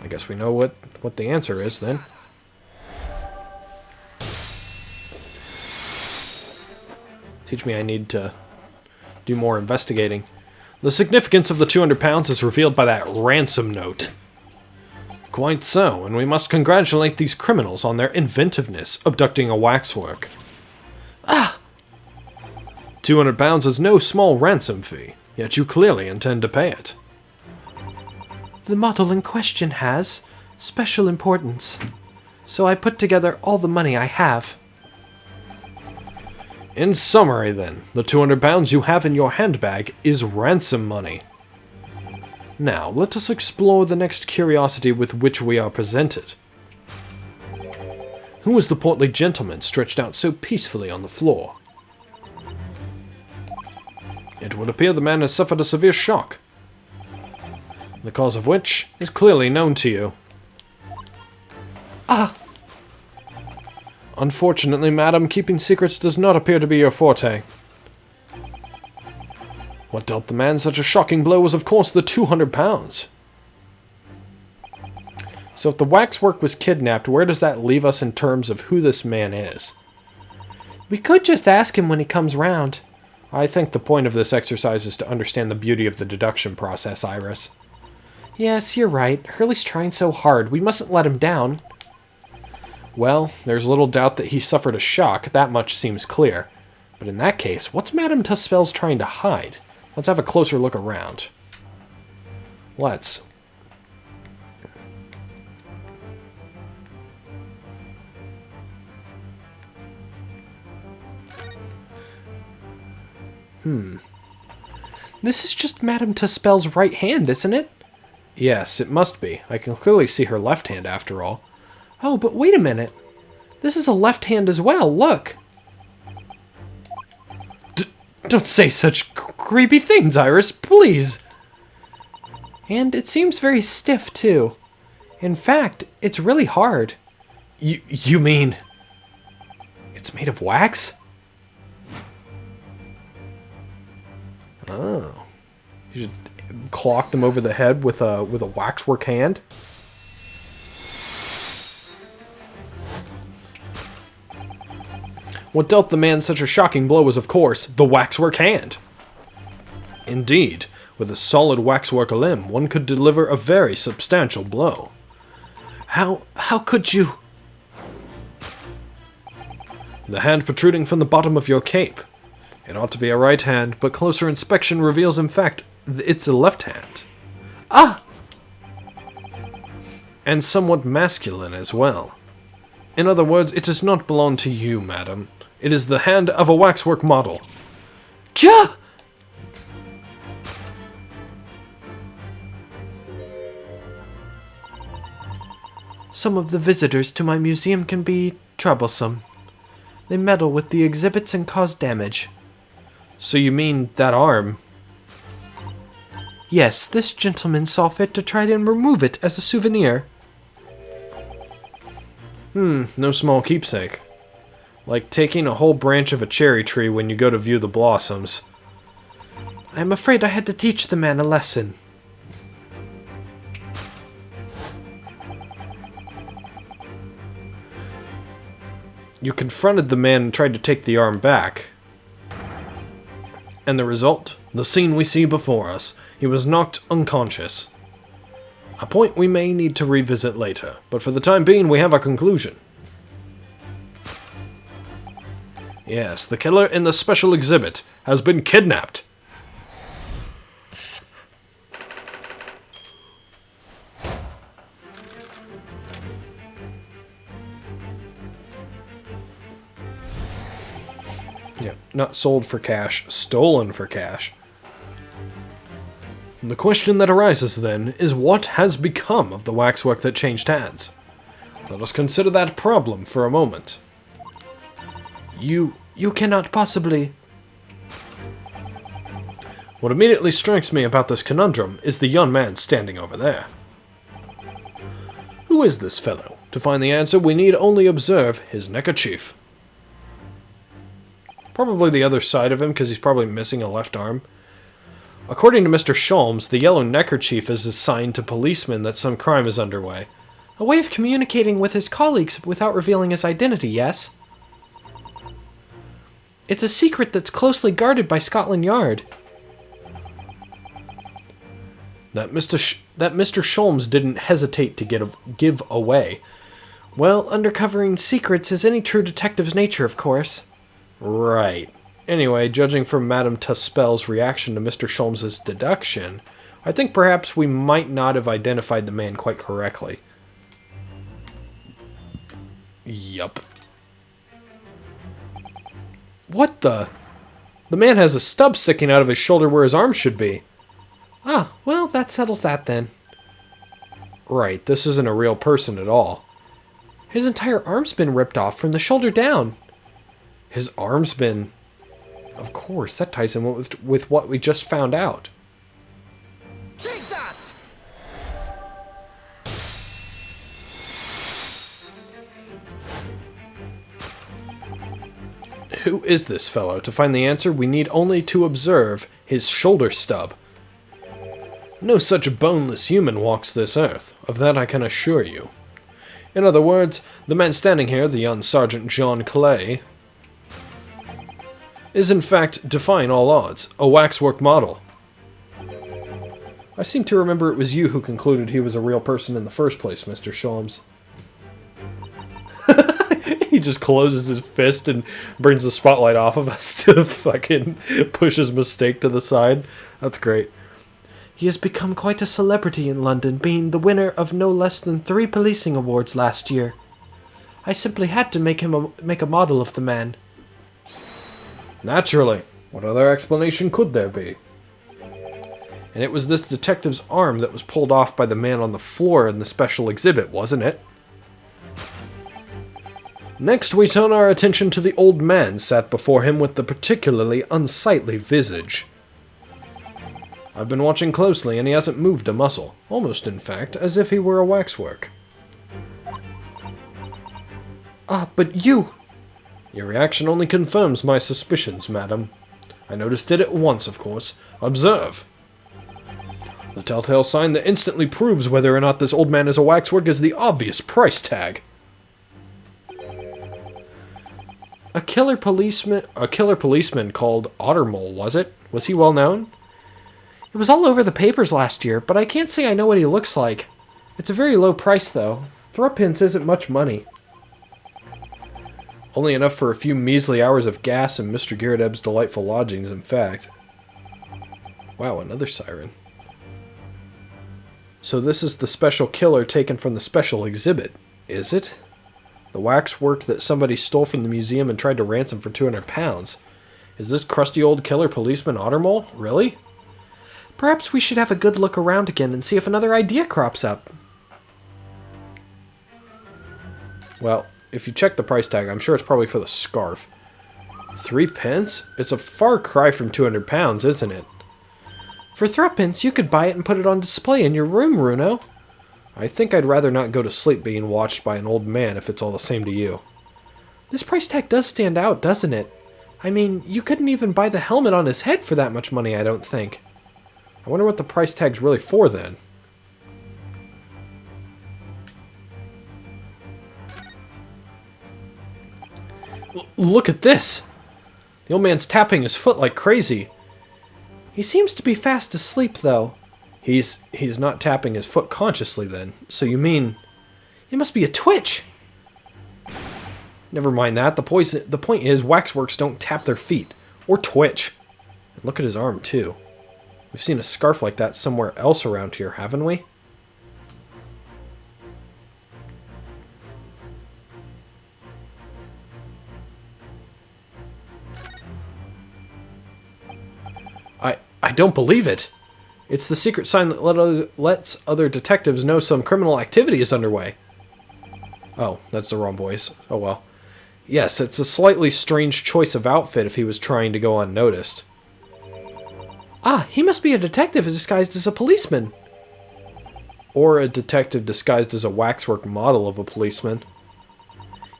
I guess we know what the answer is then. Teach me I need to do more investigating. The significance of the £200 is revealed by that ransom note. Quite so, and we must congratulate these criminals on their inventiveness, abducting a waxwork. Ah! £200 is no small ransom fee, yet you clearly intend to pay it. The model in question has special importance, so I put together all the money I have. In summary then, the £200 you have in your handbag is ransom money. Now, let us explore the next curiosity with which we are presented. Who was the portly gentleman stretched out so peacefully on the floor? It would appear the man has suffered a severe shock, the cause of which is clearly known to you. Ah! Unfortunately, madam, keeping secrets does not appear to be your forte. What dealt the man such a shocking blow was, of course, the £200. So if the waxwork was kidnapped, where does that leave us in terms of who this man is? We could just ask him when he comes round. I think the point of this exercise is to understand the beauty of the deduction process, Iris. Yes, you're right. Hurley's trying so hard. We mustn't let him down. Well, there's little doubt that he suffered a shock. That much seems clear. But in that case, what's Madame Tuspels trying to hide? Let's have a closer look around. Let's. This is just Madame Tuspel's right hand, isn't it? Yes, it must be. I can clearly see her left hand after all. Oh, but wait a minute. This is a left hand as well, look! Don't say such creepy things, Iris, please! And it seems very stiff, too. In fact, it's really hard. You mean... it's made of wax? Oh. You just clocked him over the head with a waxwork hand? What dealt the man such a shocking blow was, of course, the waxwork hand. Indeed, with a solid waxwork limb, one could deliver a very substantial blow. How could you... The hand protruding from the bottom of your cape. It ought to be a right hand, but closer inspection reveals, in fact, it's a left hand. Ah! And somewhat masculine as well. In other words, it does not belong to you, madam. It is the hand of a waxwork model. Kya! Some of the visitors to my museum can be troublesome. They meddle with the exhibits and cause damage. So you mean that arm? Yes, this gentleman saw fit to try and remove it as a souvenir. No small keepsake. Like taking a whole branch of a cherry tree when you go to view the blossoms. I am afraid I had to teach the man a lesson. You confronted the man and tried to take the arm back. And the result? The scene we see before us. He was knocked unconscious. A point we may need to revisit later, but for the time being we have a conclusion. Yes, the killer in the special exhibit has been kidnapped. Yeah, not sold for cash, stolen for cash. The question that arises then is what has become of the waxwork that changed hands? Let us consider that problem for a moment. You cannot possibly... What immediately strikes me about this conundrum is the young man standing over there. Who is this fellow? To find the answer, we need only observe his neckerchief. Probably the other side of him, because he's probably missing a left arm. According to Mr. Sholmes, the yellow neckerchief is a sign to policemen that some crime is underway. A way of communicating with his colleagues without revealing his identity, yes? It's a secret that's closely guarded by Scotland Yard. That Mr. Sholmes didn't hesitate to give away. Well, undercovering secrets is any true detective's nature, of course. Right. Anyway, judging from Madame Tuspel's reaction to Mr. Sholmes' deduction, I think perhaps we might not have identified the man quite correctly. Yup. What the? The man has a stub sticking out of his shoulder where his arm should be. Ah, well, that settles that then. Right, this isn't a real person at all. His entire arm's been ripped off from the shoulder down. His arm's been... Of course, that ties in with what we just found out. Take that! Who is this fellow? To find the answer, we need only to observe his shoulder stub. No such boneless human walks this earth, of that I can assure you. In other words, the man standing here, the young Sergeant John Clay, is in fact, defying all odds, a waxwork model. I seem to remember it was you who concluded he was a real person in the first place, Mr. Sholmes. He just closes his fist and brings the spotlight off of us to fucking push his mistake to the side. That's great. He has become quite a celebrity in London, being the winner of no less than 3 policing awards last year. I simply had to make a model of the man. Naturally. What other explanation could there be? And it was this detective's arm that was pulled off by the man on the floor in the special exhibit, wasn't it? Next, we turn our attention to the old man sat before him with the particularly unsightly visage. I've been watching closely, and he hasn't moved a muscle, almost in fact, as if he were a waxwork. Ah, but you... Your reaction only confirms my suspicions, madam. I noticed it at once, of course. Observe! The telltale sign that instantly proves whether or not this old man is a waxwork is the obvious price tag. A killer policeman called Ottermole, was it? Was he well known? It was all over the papers last year, but I can't say I know what he looks like. It's a very low price, though. Threepence isn't much money. Only enough for a few measly hours of gas in Mr. Giradeb's delightful lodgings, in fact. Wow, another siren. So this is the special killer taken from the special exhibit, is it? The waxwork that somebody stole from the museum and tried to ransom for 200 pounds. Is this crusty old killer policeman Ottermole? Really? Perhaps we should have a good look around again and see if another idea crops up. Well, if you check the price tag, I'm sure it's probably for the scarf. 3 pence? It's a far cry from 200 pounds, isn't it? For threepence, you could buy it and put it on display in your room, Runo. I think I'd rather not go to sleep being watched by an old man if it's all the same to you. This price tag does stand out, doesn't it? I mean, you couldn't even buy the helmet on his head for that much money, I don't think. I wonder what the price tag's really for, then. Look at this! The old man's tapping his foot like crazy. He seems to be fast asleep, though. He's not tapping his foot consciously, then. So you mean... It must be a twitch! Never mind that. The point is, waxworks don't tap their feet. Or twitch. And look at his arm, too. We've seen a scarf like that somewhere else around here, haven't we? I don't believe it. It's the secret sign that lets other detectives know some criminal activity is underway. Oh, that's the wrong voice. Oh well. Yes, it's a slightly strange choice of outfit if he was trying to go unnoticed. Ah, he must be a detective disguised as a policeman. Or a detective disguised as a waxwork model of a policeman.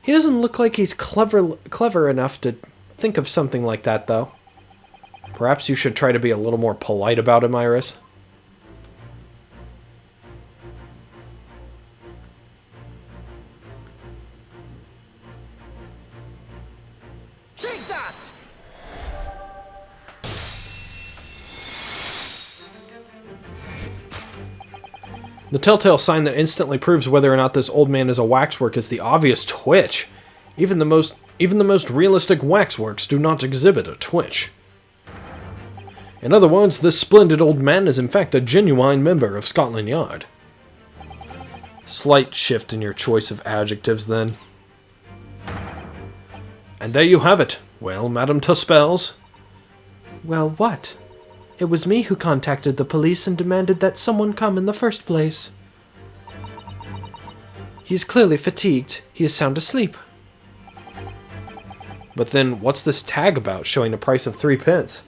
He doesn't look like he's clever enough to think of something like that, though. Perhaps you should try to be a little more polite about him, Iris. Take that! The telltale sign that instantly proves whether or not this old man is a waxwork is the obvious twitch. Even the most realistic waxworks do not exhibit a twitch. In other words, this splendid old man is in fact a genuine member of Scotland Yard. Slight shift in your choice of adjectives, then. And there you have it. Well, Madame Tuspels? Well, what? It was me who contacted the police and demanded that someone come in the first place. He is clearly fatigued. He is sound asleep. But then, what's this tag about showing a price of 3 pence?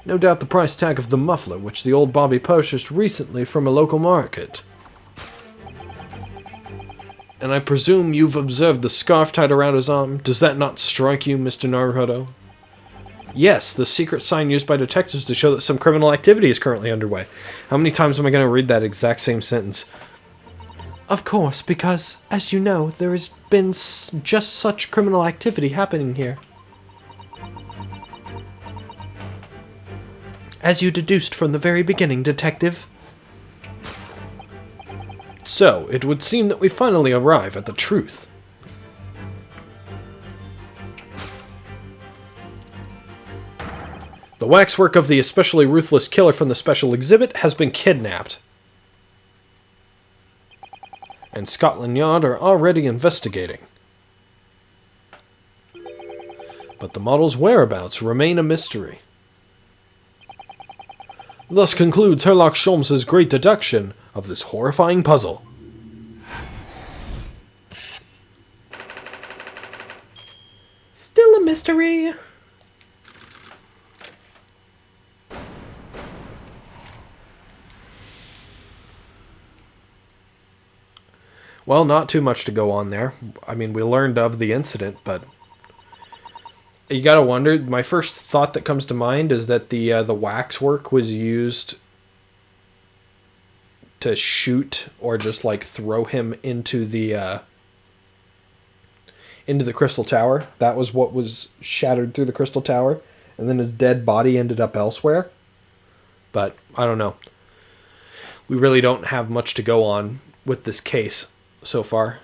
No doubt the price tag of the muffler, which the old Bobby purchased recently from a local market. And I presume you've observed the scarf tied around his arm. Does that not strike you, Mr. Naruhodo? Yes, the secret sign used by detectives to show that some criminal activity is currently underway. How many times am I going to read that exact same sentence? Of course, because, as you know, there has been just such criminal activity happening here. As you deduced from the very beginning, Detective. So, it would seem that we finally arrive at the truth. The waxwork of the especially ruthless killer from the special exhibit has been kidnapped. And Scotland Yard are already investigating. But the model's whereabouts remain a mystery. Thus concludes Sherlock Holmes's great deduction of this horrifying puzzle. mystery. Well, not too much to go on there. I mean, we learned of the incident, but you gotta wonder. My first thought that comes to mind is that the waxwork was used to shoot or just like throw him into the crystal tower. That was what was shattered through the crystal tower, and then his dead body ended up elsewhere. But I don't know. We really don't have much to go on with this case so far.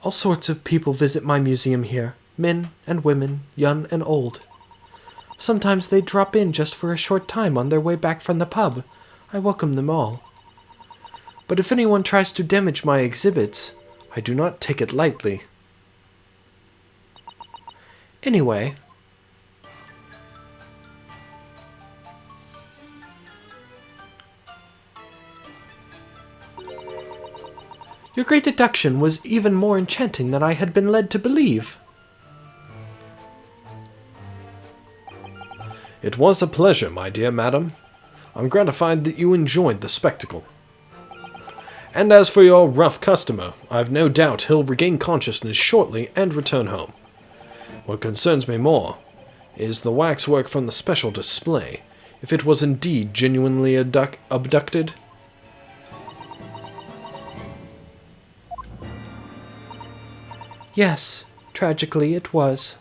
All sorts of people visit my museum here. Men and women, young and old. Sometimes they drop in just for a short time on their way back from the pub. I welcome them all. But if anyone tries to damage my exhibits, I do not take it lightly. Anyway, your great deduction was even more enchanting than I had been led to believe. It was a pleasure, my dear madam. I'm gratified that you enjoyed the spectacle. And as for your rough customer, I've no doubt he'll regain consciousness shortly and return home. What concerns me more is the waxwork from the special display, if it was indeed genuinely abducted. Yes, tragically it was.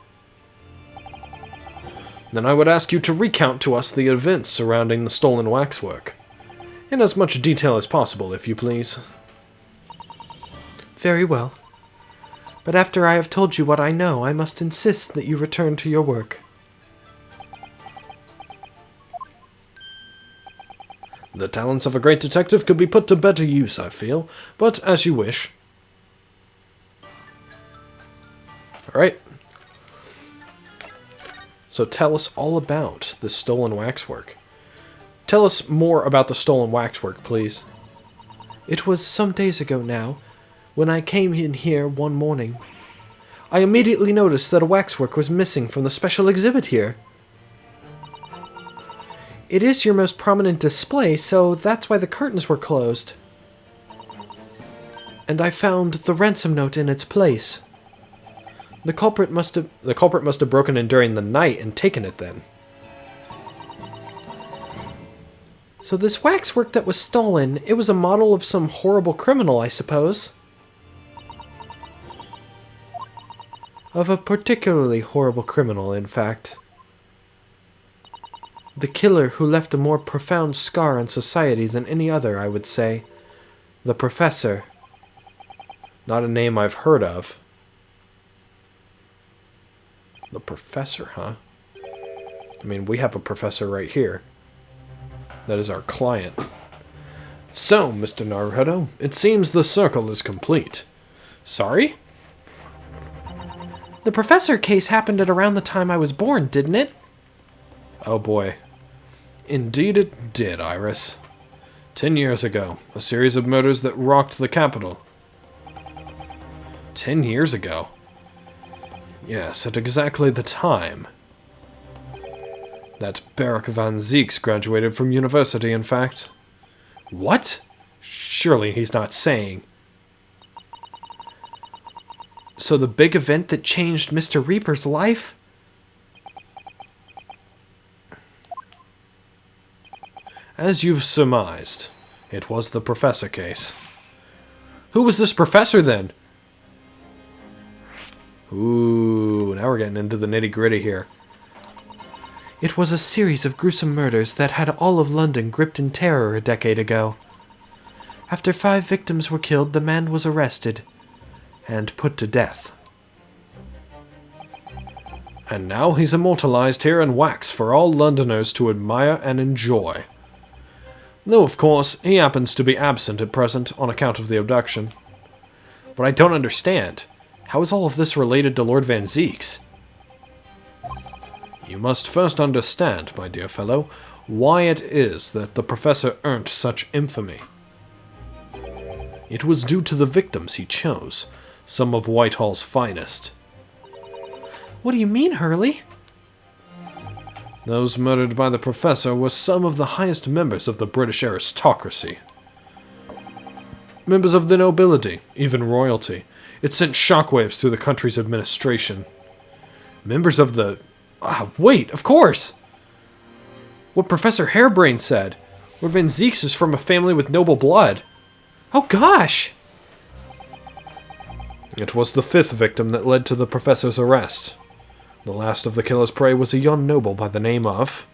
Then I would ask you to recount to us the events surrounding the stolen waxwork. In as much detail as possible, if you please. Very well. But after I have told you what I know, I must insist that you return to your work. The talents of a great detective could be put to better use, I feel, but as you wish. Alright. So tell us all about the stolen waxwork. Tell us more about the stolen waxwork, please. It was some days ago now, when I came in here one morning. I immediately noticed that a waxwork was missing from the special exhibit here. It is your most prominent display, so that's why the curtains were closed. And I found the ransom note in its place. The culprit must have broken in during the night and taken it then. So this waxwork that was stolen, it was a model of some horrible criminal, I suppose. Of a particularly horrible criminal, in fact. The killer who left a more profound scar on society than any other, I would say. The Professor. Not a name I've heard of. The Professor, huh? I mean, we have a professor right here. That is our client. So, Mr. Naruto, it seems the circle is complete. Sorry? The Professor case happened at around the time I was born, didn't it? Oh boy. Indeed it did, Iris. 10 years ago, a series of murders that rocked the capital. 10 years ago? Yes, at exactly the time that Barak van Zieks graduated from university, in fact. What? Surely he's not saying. So the big event that changed Mr. Reaper's life? As you've surmised, it was the Professor case. Who was this Professor, then? Ooh, now we're getting into the nitty-gritty here. It was a series of gruesome murders that had all of London gripped in terror a decade ago. After 5 victims were killed, the man was arrested and put to death. And now he's immortalized here in wax for all Londoners to admire and enjoy. Though, of course, he happens to be absent at present on account of the abduction. But I don't understand. How is all of this related to Lord Van Zieks? You must first understand, my dear fellow, why it is that the Professor earned such infamy. It was due to the victims he chose, some of Whitehall's finest. What do you mean, Hurley? Those murdered by the professor were some of the highest members of the British aristocracy. Members of the nobility, even royalty. It sent shockwaves through the country's administration. Members of the... wait, of course! What Professor Harebrain said. Lord Van Zieks is from a family with noble blood. Oh gosh! It was the 5th victim that led to the professor's arrest. The last of the killer's prey was a young noble by the name of...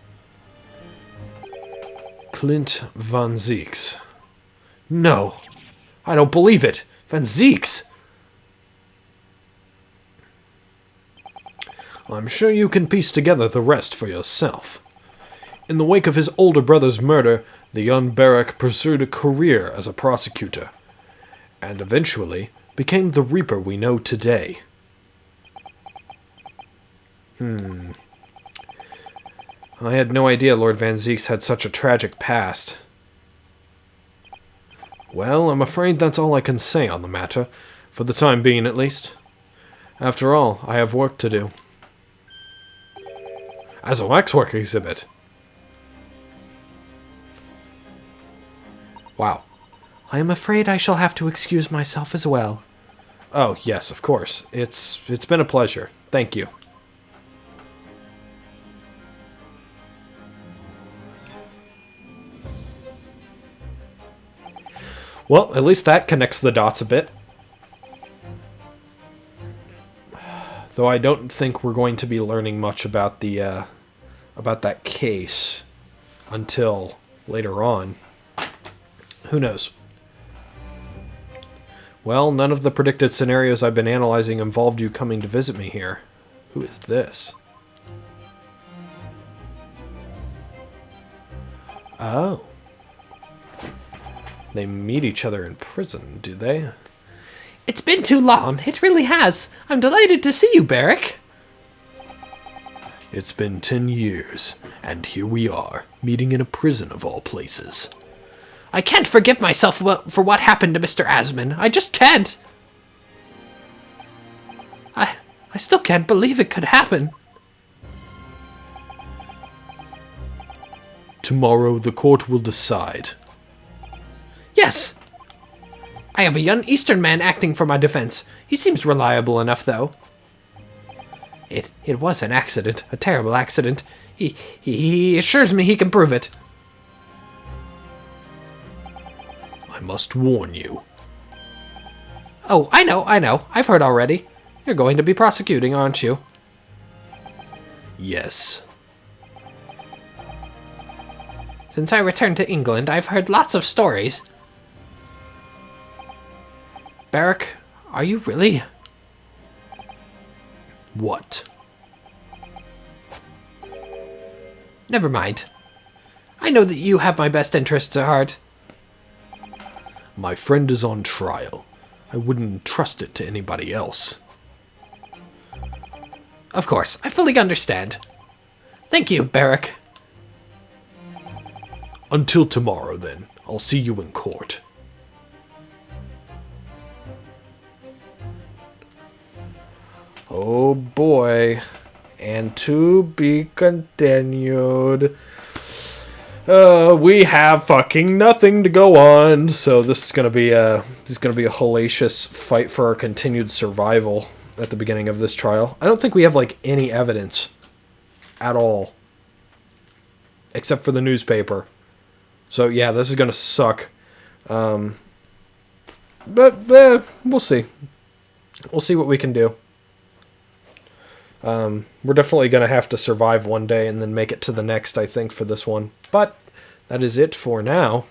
Clint Van Zieks. No! I don't believe it! Van Zieks! I'm sure you can piece together the rest for yourself. In the wake of his older brother's murder, the young Barrack pursued a career as a prosecutor, and eventually became the Reaper we know today. I had no idea Lord Van Zieks had such a tragic past. Well, I'm afraid that's all I can say on the matter, for the time being at least. After all, I have work to do. As a waxwork exhibit. Wow. I am afraid I shall have to excuse myself as well. Oh, yes, of course. It's been a pleasure. Thank you. Well, at least that connects the dots a bit. Though I don't think we're going to be learning much about the about that case until later on. Who knows? Well, none of the predicted scenarios I've been analyzing involved you coming to visit me here. Who is this? Oh. They meet each other in prison, do they? It's been too long. It really has. I'm delighted to see you, Barrack. It's been 10 years, and here we are, meeting in a prison of all places. I can't forgive myself for what happened to Mr. Asman. I just can't. I still can't believe it could happen. Tomorrow the court will decide. Yes! I have a young Eastern man acting for my defense. He seems reliable enough, though. It was an accident, a terrible accident. He assures me he can prove it. I must warn you. Oh, I know. I've heard already. You're going to be prosecuting, aren't you? Yes. Since I returned to England, I've heard lots of stories. Barrack, are you really? What? Never mind. I know that you have my best interests at heart. My friend is on trial. I wouldn't trust it to anybody else. Of course, I fully understand. Thank you, Barrack. Until tomorrow, then. I'll see you in court. Oh boy. And to be continued. We have fucking nothing to go on, so this is gonna be a hellacious fight for our continued survival at the beginning of this trial. I don't think we have like any evidence at all, except for the newspaper. So yeah, this is gonna suck. But we'll see. We'll see what we can do. We're definitely going to have to survive one day and then make it to the next, I think, for this one. But that is it for now.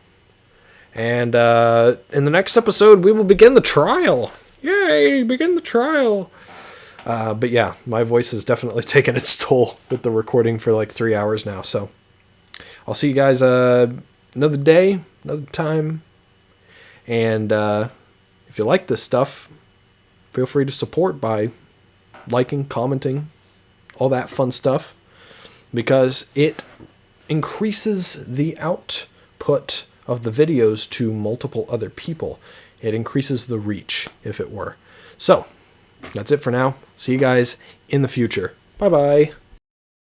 And in the next episode, we will begin the trial. Yay, begin the trial. But yeah, my voice has definitely taken its toll with the recording for like 3 hours now. So I'll see you guys another day, another time. And if you like this stuff, feel free to support by liking, commenting, all that fun stuff, because it increases the output of the videos to multiple other people. It increases the reach, if it were. So, That's it for now. See you guys in the future. Bye-bye.